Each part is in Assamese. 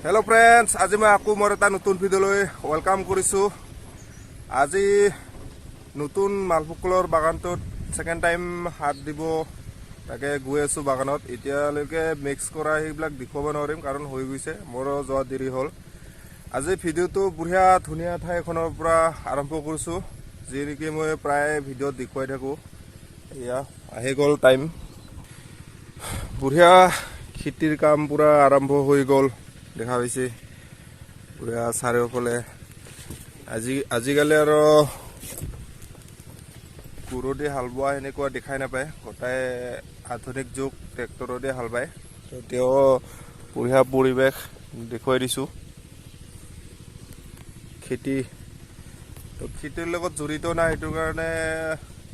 হেল্ল' ফ্ৰেণ্ডছ, আজি মই আকৌ মোৰ এটা নতুন ভিডিঅ'লৈ ৱেলকাম কৰিছোঁ। আজি নতুন মালভোগ বাগানটোত ছেকেণ্ড টাইম হাত দিব তাকে গৈ আছোঁ বাগানত। এতিয়ালৈকে মিক্স কৰা সেইবিলাক দেখুৱাব নোৱাৰিম কাৰণ হৈ গৈছে, মোৰো যোৱা দেৰি হ'ল। আজি ভিডিঅ'টো বঢ়িয়া ধুনীয়া ঠাই এখনৰ পৰা আৰম্ভ কৰিছোঁ, যি নেকি মই প্ৰায় ভিডিঅ'ত দেখুৱাই থাকোঁ। এয়া আহি গ'ল টাইম, বঢ়িয়া খেতিৰ কাম পূৰা আৰম্ভ হৈ গ'ল। দেখা পাইছে পুৰা চাৰিওফালে। আজিকালি আৰু গৰুৰে হাল বোৱা এনেকুৱা দেখাই নাপায়, গোটাই আধুনিক যুগ, ট্ৰেক্টৰতে হাল বায়। তেওঁ বঢ়িয়া পৰিৱেশ দেখুৱাই দিছোঁ। খেতিৰ লগত জড়িত নাই, সেইটো কাৰণে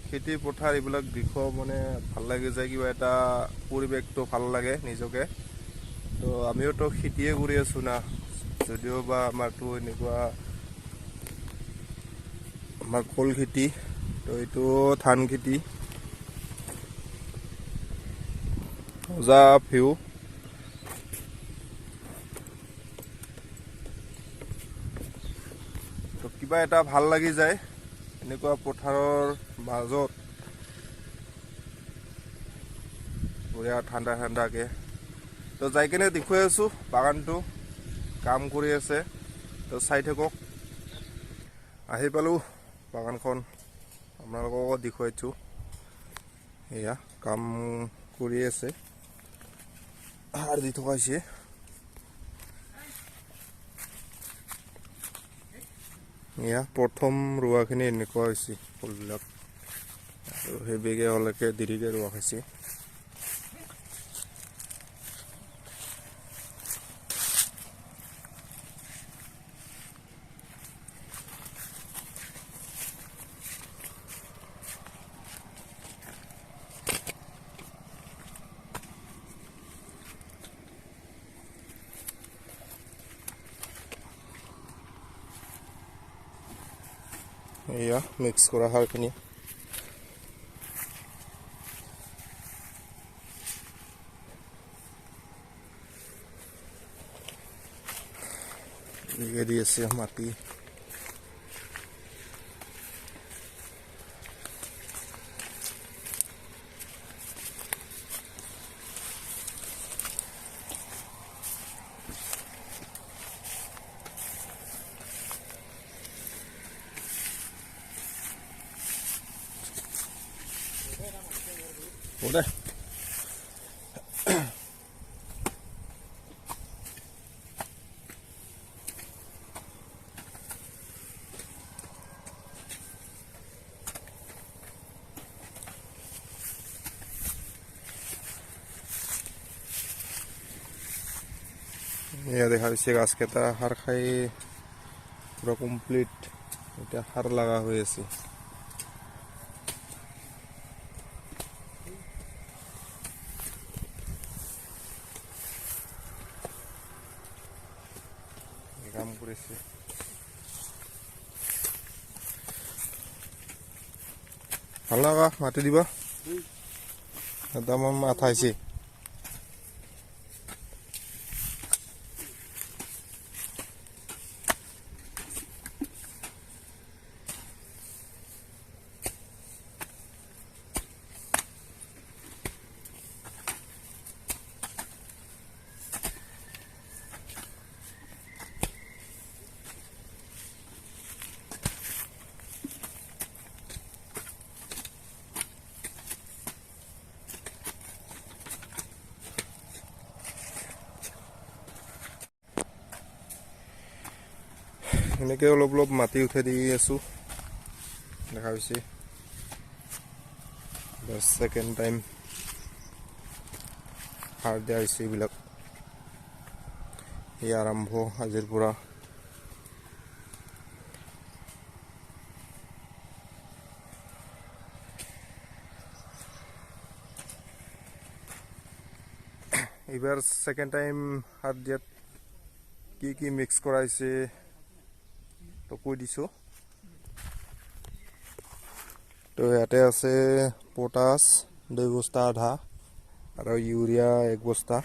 খেতি পথাৰ এইবিলাক দৃশ্য মানে ভাল লাগি যায়, কিবা এটা পৰিৱেশটো ভাল লাগে নিজকে। তো আমিওতো খেতিয়ে কৰি আছোঁ না, যদিও বা আমাৰতো এনেকুৱা আমাৰ কল খেতি, তো এইটো ধান খেতি। মজা ভিউ, তো কিবা এটা ভাল লাগি যায় এনেকুৱা পথাৰৰ মাজত, বঢ়িয়া ঠাণ্ডা ঠাণ্ডাকৈ। তো যাই কিনে দেখুৱাই আছোঁ বাগানটো কাম কৰি আছে, তো চাই থাকক। আহি পালোঁ বাগানখন, আপোনালোকক দেখুৱাইছোঁ। এয়া কাম কৰি আছে, সাৰ দি থকা হৈছে। এয়া প্ৰথম ৰোৱাখিনি এনেকুৱা হৈছে ফুলবিলাক, আৰু সেইবেগে হ'লেকে দেৰিকৈ ৰোৱা হৈছে। এয়া মিক্স কৰা সাৰখিনি। দি আছে মাটি, দে এয়া দেখা হৈছে গাছকেইটা সাৰ খাই পুৰা কমপ্লিট, এতিয়া সাৰ লগা হৈ আছে। কাম কৰিছে, ভাল লগা মাতি দিবা, একদম মাথা হৈছে। এনেকৈ অলপ অলপ মাটি উঠাই দি আছোঁ, দেখা হৈছে। ছেকেণ্ড টাইম সাৰ দিয়া হৈছে এইবিলাক, এই আৰম্ভ আজিৰ পৰা। এইবাৰ ছেকেণ্ড টাইম সাৰ দিয়াত কি কি মিক্স কৰাইছে তো কৈ দিছোঁ। তো ইয়াতে আছে পটাছ 2 বস্তা আধা, আৰু ইউৰিয়া 1 বস্তা,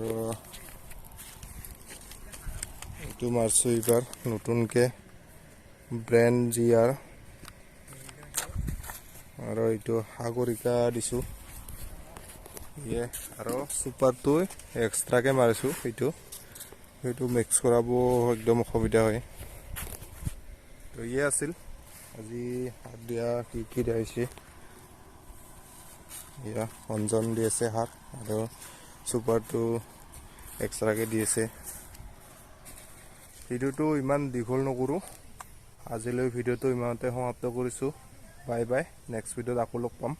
আৰু এইটো মাৰছো এইবাৰ নতুনকৈ ব্ৰেণ্ড GR আৰু এইটো সাগৰিকা দিছোঁ ইয়ে আৰু চুপাৰটো এক্সট্ৰাকৈ মাৰিছোঁ সেইটো মিক্স কৰাব একদম অসুবিধা হয় তো ইয়ে আছিল আজি সাৰ দিয়া কি দিয়া হৈছে এয়া অঞ্জন দি আছে সাৰ আৰু চুপাৰটো এক্সট্ৰাকৈ দি আছে ভিডিঅ'টো ইমান দীঘল নকৰোঁ আজিলৈ ভিডিঅ'টো ইমানতে সমাপ্ত কৰিছোঁ বাই বাই নেক্সট ভিডিঅ'ত আকৌ লগ পাম